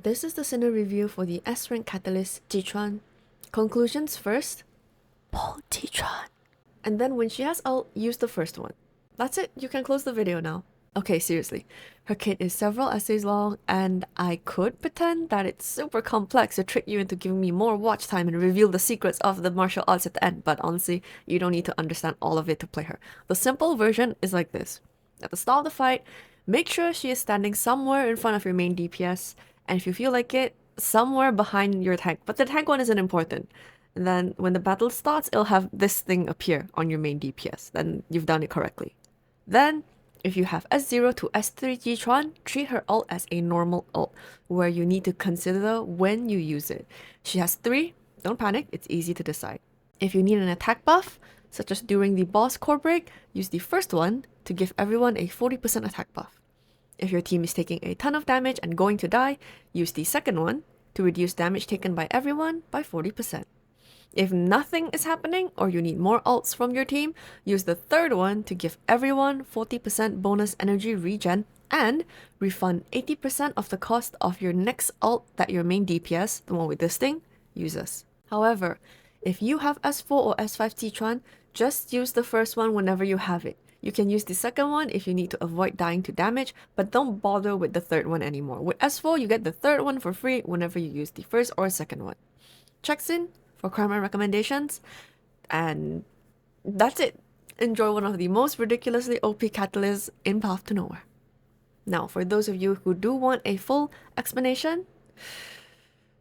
This is the Sinner review for the S-Rank Catalyst Jichuan. Conclusions first. Pull Jichuan. And then when she has ult, use the first one. That's it, you can close the video now. Okay, seriously. Her kit is several essays long, and I could pretend that it's super complex to trick you into giving me more watch time and reveal the secrets of the martial arts at the end, but honestly, you don't need to understand all of it to play her. The simple version is like this. At the start of the fight, make sure she is standing somewhere in front of your main DPS, and if you feel like it, somewhere behind your tank, but the tank one isn't important. And then when the battle starts, it'll have this thing appear on your main DPS. Then you've done it correctly. Then, if you have S0 to S3 Jichuan, treat her ult as a normal ult, where you need to consider when you use it. She has 3, don't panic, it's easy to decide. If you need an attack buff, such as during the boss core break, use the first one to give everyone a 40% attack buff. If your team is taking a ton of damage and going to die, use the second one to reduce damage taken by everyone by 40%. If nothing is happening or you need more ults from your team, use the third one to give everyone 40% bonus energy regen and refund 80% of the cost of your next ult that your main DPS, the one with this thing, uses. However, if you have S4 or S5 Jichuan, just use the first one whenever you have it. You can use the second one if you need to avoid dying to damage, but don't bother with the third one anymore. With S4, you get the third one for free whenever you use the first or second one. Checks in for Karma recommendations, and that's it. Enjoy one of the most ridiculously OP catalysts in Path to Nowhere. Now, for those of you who do want a full explanation,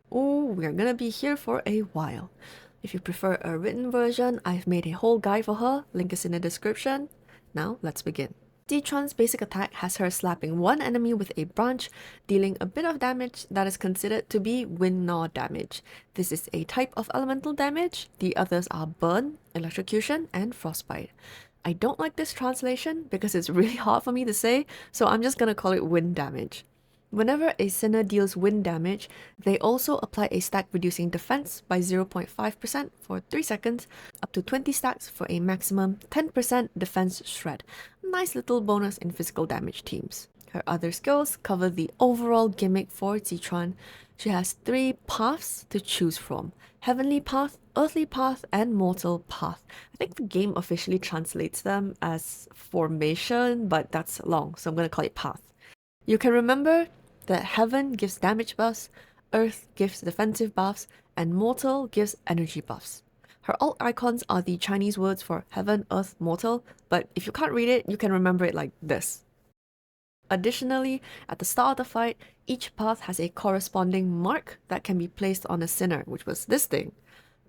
we're gonna be here for a while. If you prefer a written version, I've made a whole guide for her, link is in the description. Now, let's begin. Jichuan's basic attack has her slapping one enemy with a branch, dealing a bit of damage that is considered to be wind gnaw damage. This is a type of elemental damage, the others are burn, electrocution, and frostbite. I don't like this translation because it's really hard for me to say, so I'm just gonna call it wind damage. Whenever a Sinner deals wind damage, they also apply a stack reducing defense by 0.5% for 3 seconds, up to 20 stacks for a maximum 10% defense shred. Nice little bonus in physical damage teams. Her other skills cover the overall gimmick for Jichuan. She has 3 paths to choose from: Heavenly Path, Earthly Path, and Mortal Path. I think the game officially translates them as formation, but that's long, so I'm gonna call it path. You can remember that Heaven gives damage buffs, Earth gives defensive buffs, and Mortal gives energy buffs. Her alt icons are the Chinese words for Heaven, Earth, Mortal, but if you can't read it, you can remember it like this. Additionally, at the start of the fight, each path has a corresponding mark that can be placed on a Sinner, which was this thing.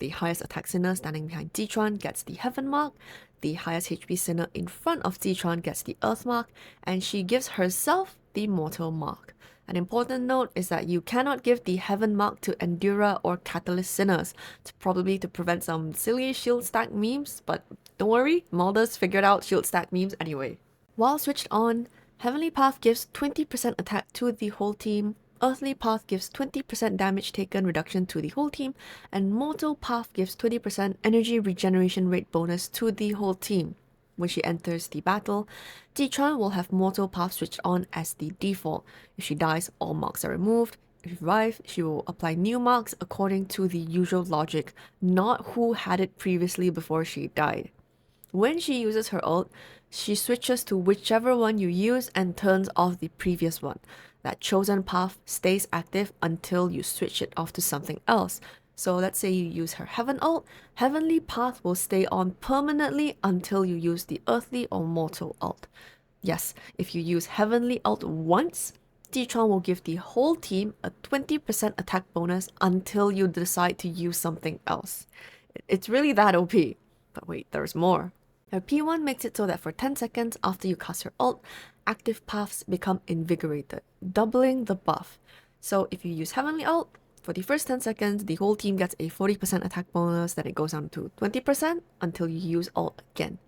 The highest attack Sinner standing behind Jichuan gets the Heaven mark, the highest HP Sinner in front of Jichuan gets the Earth mark, and she gives herself the Mortal mark. An important note is that you cannot give the Heaven mark to Endura or Catalyst Sinners, probably to prevent some silly shield stack memes, but don't worry, modders figured out shield stack memes anyway. While switched on, Heavenly Path gives 20% attack to the whole team, Earthly Path gives 20% damage taken reduction to the whole team, and Mortal Path gives 20% energy regeneration rate bonus to the whole team. When she enters the battle, Jichuan will have Mortal Path switched on as the default. If she dies, all marks are removed. If you revive, she will apply new marks according to the usual logic, not who had it previously before she died. When she uses her ult, she switches to whichever one you use and turns off the previous one. That chosen path stays active until you switch it off to something else. So let's say you use her Heaven ult, Heavenly Path will stay on permanently until you use the Earthly or Mortal ult. Yes, if you use Heavenly ult once, Jichuan will give the whole team a 20% attack bonus until you decide to use something else. It's really that OP. But wait, there's more. Her P1 makes it so that for 10 seconds after you cast her ult, active paths become invigorated, doubling the buff. So if you use Heavenly ult, for the first 10 seconds, the whole team gets a 40% attack bonus, then it goes down to 20% until you use ult again.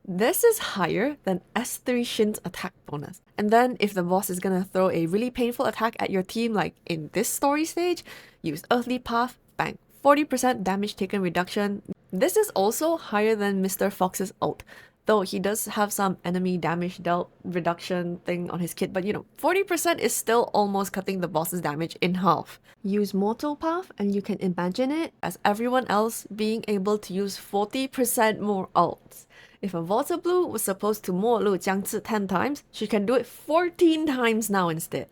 This is higher than S3 Shin's attack bonus. And then if the boss is gonna throw a really painful attack at your team like in this story stage, use Earthly Path, bang, 40% damage taken reduction. This is also higher than Mr. Fox's ult, Though he does have some enemy damage dealt reduction thing on his kit, but 40% is still almost cutting the boss's damage in half. Use Mortal Path and you can imagine it as everyone else being able to use 40% more ults. If a Water Blue was supposed to 末路将至 10 times, she can do it 14 times now instead.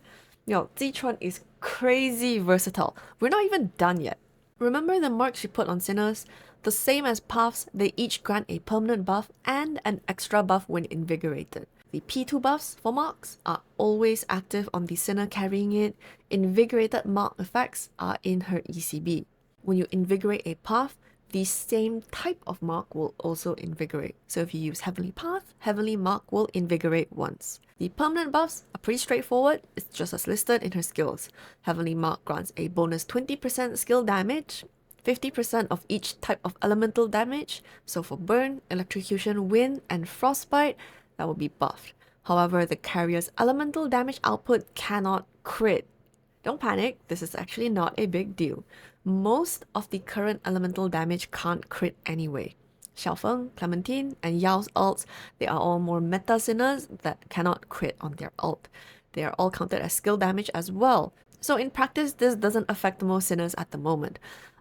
Jichuan is crazy versatile. We're not even done yet. Remember the marks she put on Sinners? The same as Paths, they each grant a permanent buff and an extra buff when invigorated. The P2 buffs for marks are always active on the Sinner carrying it. Invigorated mark effects are in her ECB. When you invigorate a Path, the same type of mark will also invigorate. So if you use Heavenly Path, Heavenly Mark will invigorate once. The permanent buffs are pretty straightforward, it's just as listed in her skills. Heavenly Mark grants a bonus 20% skill damage, 50% of each type of elemental damage, so for Burn, Electrocution, Wind, and Frostbite, that will be buffed. However, the carrier's elemental damage output cannot crit. Don't panic, this is actually not a big deal. Most of the current elemental damage can't crit anyway. Xiaofeng, Clementine, and Yao's ults, they are all more meta sinners that cannot crit on their ult. They are all counted as skill damage as well. So in practice, this doesn't affect most sinners at the moment.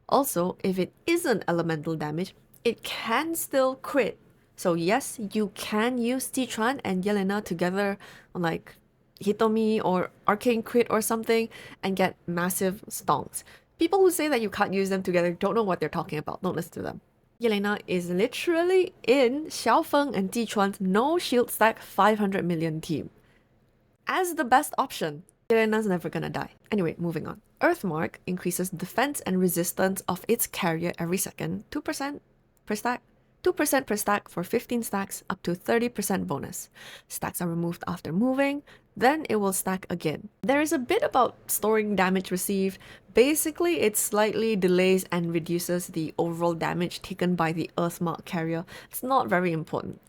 Also, if it isn't elemental damage, it can still crit. So yes, you can use Jichuan and Yelena together on like Hitomi or Arcane Crit or something and get massive stonks. People who say that you can't use them together don't know what they're talking about. Don't listen to them. Yelena is literally in Xiaofeng and Jichuan's no shield stack 500 million team. As the best option, Yelena's never gonna die. Anyway, moving on. Earthmark increases defense and resistance of its carrier every second, 2% per stack. 2% per stack for 15 stacks, up to 30% bonus. Stacks are removed after moving, then it will stack again. There is a bit about storing damage received. Basically, it slightly delays and reduces the overall damage taken by the Earthmark carrier. It's not very important.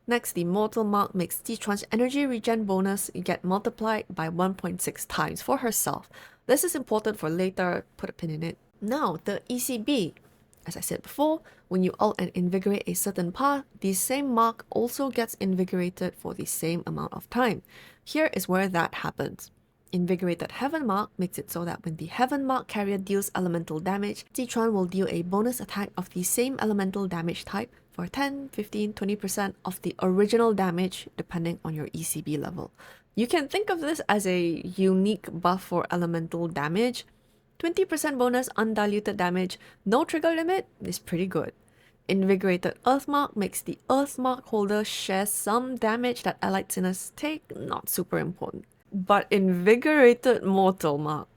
Next, the Mortal Mark makes Jichuan's energy regen bonus get multiplied by 1.6 times for herself. This is important for later, put a pin in it. Now, the ECB. As I said before, when you ult and invigorate a certain path, the same mark also gets invigorated for the same amount of time. Here is where that happens. Invigorated Heaven Mark makes it so that when the Heaven Mark carrier deals elemental damage, Jichuan will deal a bonus attack of the same elemental damage type for 10, 15, 20% of the original damage depending on your ECB level. You can think of this as a unique buff for elemental damage. 20% bonus undiluted damage, no trigger limit is pretty good. Invigorated Earthmark makes the Earthmark holder share some damage that allied sinners take, not super important. But Invigorated Mortal Mark,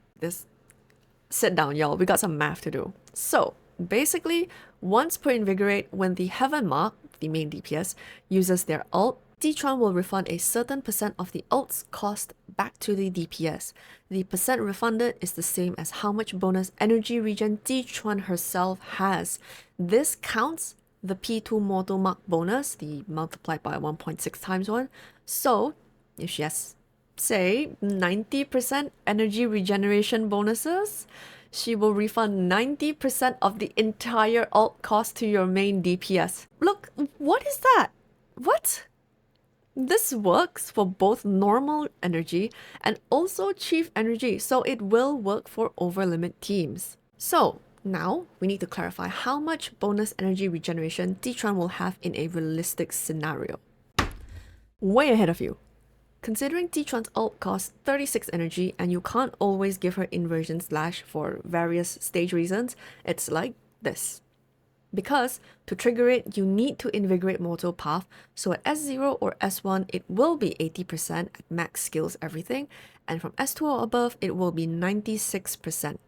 sit down y'all, we got some math to do. So basically, once per invigorate, when the Heaven Mark, the main DPS, uses their ult, Jichuan will refund a certain percent of the ult's cost back to the DPS. The percent refunded is the same as how much bonus energy regen Jichuan herself has. This counts the P2 Mortal Mark bonus, the multiplied by 1.6 times one. So, if she has, say, 90% energy regeneration bonuses, she will refund 90% of the entire ult cost to your main DPS. Look, what is that? What? This works for both normal energy and also chief energy, so it will work for overlimit teams. So now we need to clarify how much bonus energy regeneration Jichuan will have in a realistic scenario. Way ahead of you. Considering Jichuan's ult costs 36 energy and you can't always give her inversion slash for various stage reasons, it's like this. Because to trigger it, you need to invigorate Mortal Path, so at S0 or S1 it will be 80% at max skills everything, and from S2 or above it will be 96%.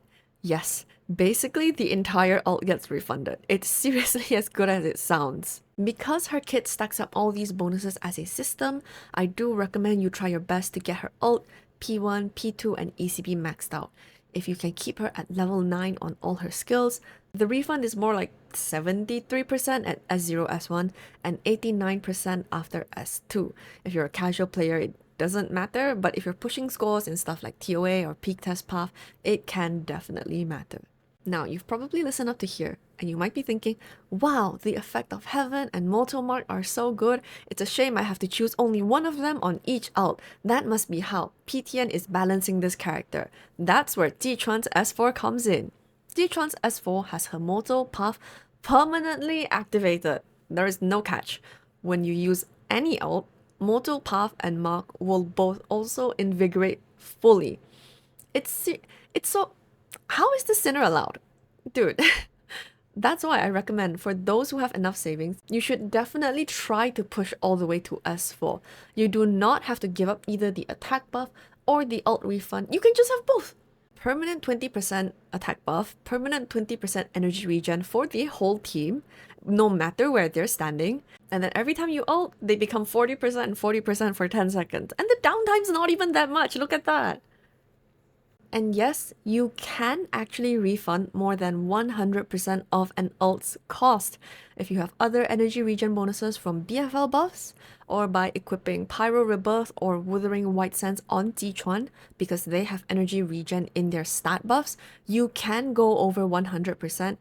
Yes, basically the entire ult gets refunded. It's seriously as good as it sounds. Because her kit stacks up all these bonuses as a system, I do recommend you try your best to get her ult, P1, P2 and ECB maxed out. If you can keep her at level 9 on all her skills, the refund is more like 73% at S0, S1 and 89% after S2. If you're a casual player, it doesn't matter, but if you're pushing scores in stuff like TOA or peak test path, it can definitely matter. Now, you've probably listened up to here, and you might be thinking, wow, the effect of Heaven and Mortal Mark are so good, it's a shame I have to choose only one of them on each ult. That must be how PTN is balancing this character. That's where Jichuan's S4 comes in. Jichuan's S4 has her Mortal Path permanently activated. There is no catch. When you use any ult, Mortal Path and Mark will both also invigorate fully. It's so... How is the Sinner allowed? Dude, that's why I recommend for those who have enough savings, you should definitely try to push all the way to S4. You do not have to give up either the attack buff or the ult refund. You can just have both. Permanent 20% attack buff, permanent 20% energy regen for the whole team, no matter where they're standing. And then every time you ult, they become 40% and 40% for 10 seconds. And the downtime's not even that much, look at that. And yes, you can actually refund more than 100% of an ult's cost if you have other energy regen bonuses from BFL buffs, or by equipping Pyro Rebirth or Withering White Sands on Jichuan because they have energy regen in their stat buffs, you can go over 100%.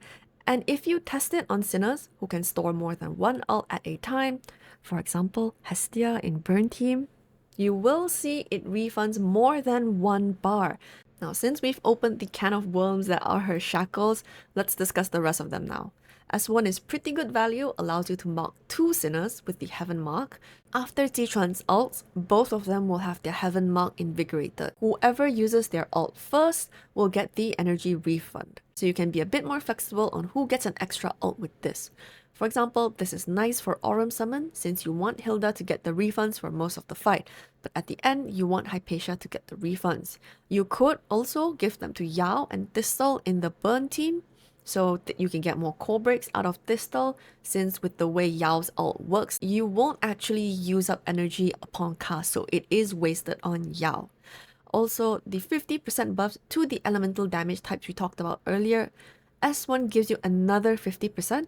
And if you test it on Sinners who can store more than one ult at a time, for example, Hestia in Burn Team, you will see it refunds more than 1 bar. Now, since we've opened the can of worms that are her shackles, let's discuss the rest of them now. S1 is pretty good value, allows you to mark 2 Sinners with the Heaven mark. After Jichuan's ults, both of them will have their Heaven mark invigorated. Whoever uses their ult first will get the energy refund. So you can be a bit more flexible on who gets an extra ult with this. For example, this is nice for Aurum Summon since you want Hilda to get the refunds for most of the fight, but at the end you want Hypatia to get the refunds. You could also give them to Yao and Distal in the Burn team, so that you can get more core breaks out of Distal, since with the way Yao's ult works, you won't actually use up energy upon cast, so it is wasted on Yao. Also, the 50% buffs to the elemental damage types we talked about earlier, S1 gives you another 50%.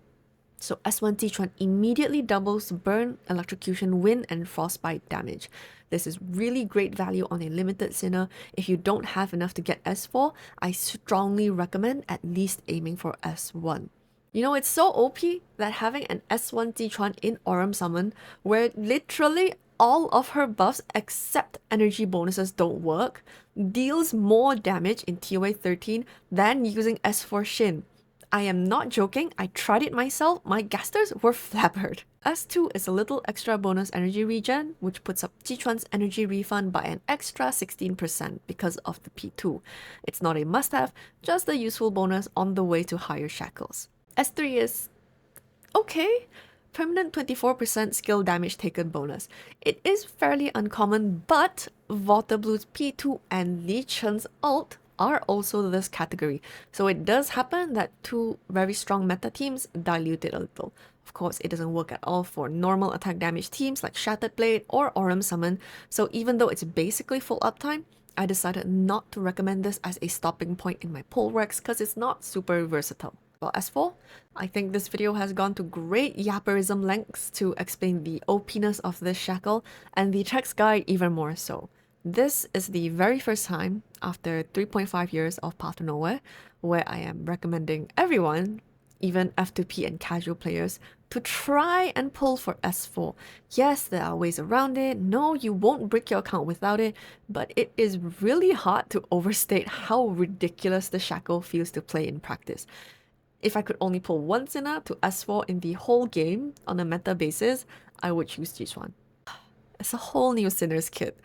So S1 Jichuan immediately doubles burn, electrocution, wind, and frostbite damage. This is really great value on a limited Sinner. If you don't have enough to get S4, I strongly recommend at least aiming for S1. You know, it's so OP that having an S1 Jichuan in Aurum Summon, where literally all of her buffs except energy bonuses don't work, deals more damage in TOA 13 than using S4 Shin. I am not joking, I tried it myself, my casters were flabbered. S2 is a little extra bonus energy regen, which puts up Jichuan's energy refund by an extra 16% because of the P2. It's not a must-have, just a useful bonus on the way to higher shackles. S3 is okay. Permanent 24% skill damage taken bonus. It is fairly uncommon, but Waterblue's P2 and Li Chen's ult are also this category, so it does happen that 2 very strong meta teams dilute it a little. Of course, it doesn't work at all for normal attack damage teams like Shattered Blade or Aurum Summon, so even though it's basically full uptime, I decided not to recommend this as a stopping point in my pull recs because it's not super versatile. Well, as for, I think this video has gone to great yapperism lengths to explain the OP-ness of this shackle, and the text guide even more so. This is the very first time, after 3.5 years of Path to Nowhere, where I am recommending everyone, even F2P and casual players, to try and pull for S4. Yes, there are ways around it, no, you won't break your account without it, but it is really hard to overstate how ridiculous the Shackle feels to play in practice. If I could only pull one Sinner to S4 in the whole game on a meta basis, I would choose Jichuan. It's a whole new Sinners kit.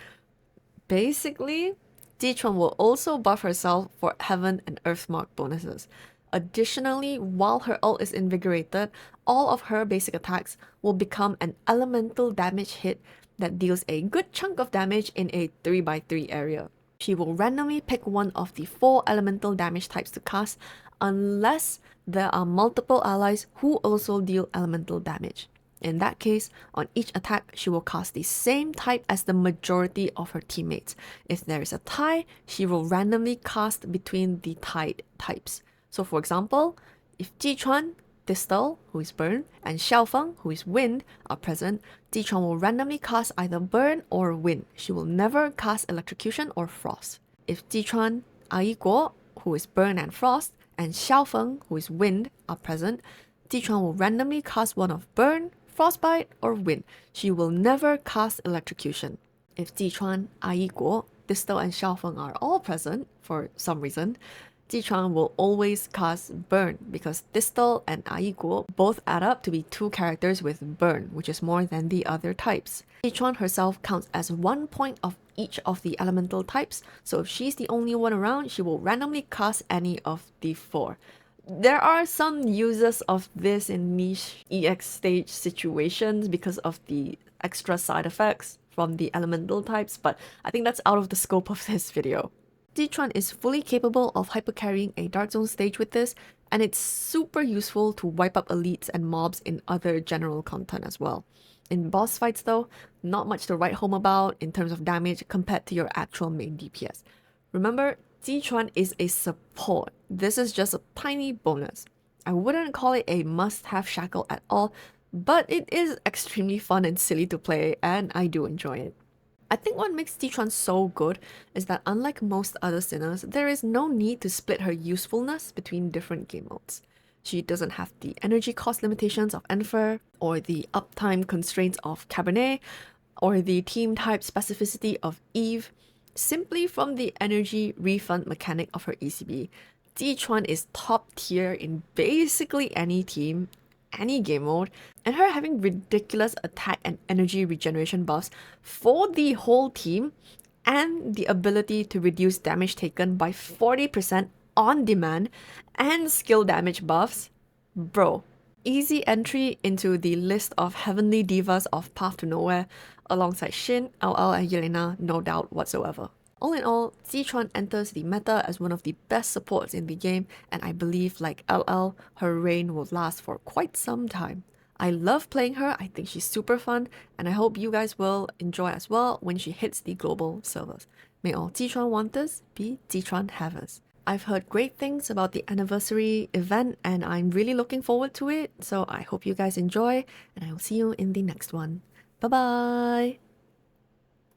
Basically, Jichuan will also buff herself for Heaven and Earth Mark bonuses. Additionally, while her ult is invigorated, all of her basic attacks will become an elemental damage hit that deals a good chunk of damage in a 3x3 area. She will randomly pick one of the 4 elemental damage types to cast unless there are multiple allies who also deal elemental damage. In that case, on each attack, she will cast the same type as the majority of her teammates. If there is a tie, she will randomly cast between the tied types. So for example, if Jichuan, Distal, who is Burn, and Xiaofeng, who is Wind, are present, Jichuan will randomly cast either Burn or Wind. She will never cast Electrocution or Frost. If Jichuan, Aiguo, who is Burn and Frost, and Xiaofeng, who is wind, are present, Jichuan will randomly cast one of burn, frostbite, or wind. She will never cast electrocution. If Jichuan, Aiguo, Distal, and Xiaofeng are all present for some reason, Jichuan will always cast burn because Distal and Aiguo both add up to be 2 characters with burn, which is more than the other types. Jichuan herself counts as 1 point of each of the elemental types, so if she's the only one around, she will randomly cast any of the 4. There are some uses of this in niche EX stage situations because of the extra side effects from the elemental types, but I think that's out of the scope of this video. Jichuan is fully capable of hypercarrying a Dark Zone stage with this, and it's super useful to wipe up elites and mobs in other general content as well. In boss fights though, not much to write home about in terms of damage compared to your actual main DPS. Remember, Jichuan is a support. This is just a tiny bonus. I wouldn't call it a must-have Shackle at all, but it is extremely fun and silly to play, and I do enjoy it. I think what makes Jichuan so good is that unlike most other Sinners, there is no need to split her usefulness between different game modes. She doesn't have the energy cost limitations of Enfer, or the uptime constraints of Cabernet, or the team type specificity of Eve. Simply from the energy refund mechanic of her ECB, Jichuan is top tier in basically any team, any game mode, and her having ridiculous attack and energy regeneration buffs for the whole team, and the ability to reduce damage taken by 40% on demand, and skill damage buffs. Bro, easy entry into the list of heavenly divas of Path to Nowhere, alongside Shin, LL, and Yelena, no doubt whatsoever. All in all, Jichuan enters the meta as one of the best supports in the game, and I believe, like LL, her reign will last for quite some time. I love playing her, I think she's super fun, and I hope you guys will enjoy as well when she hits the global servers. May all Jichuan wanters be Jichuan havers. I've heard great things about the anniversary event, and I'm really looking forward to it, so I hope you guys enjoy, and I will see you in the next one. Bye bye!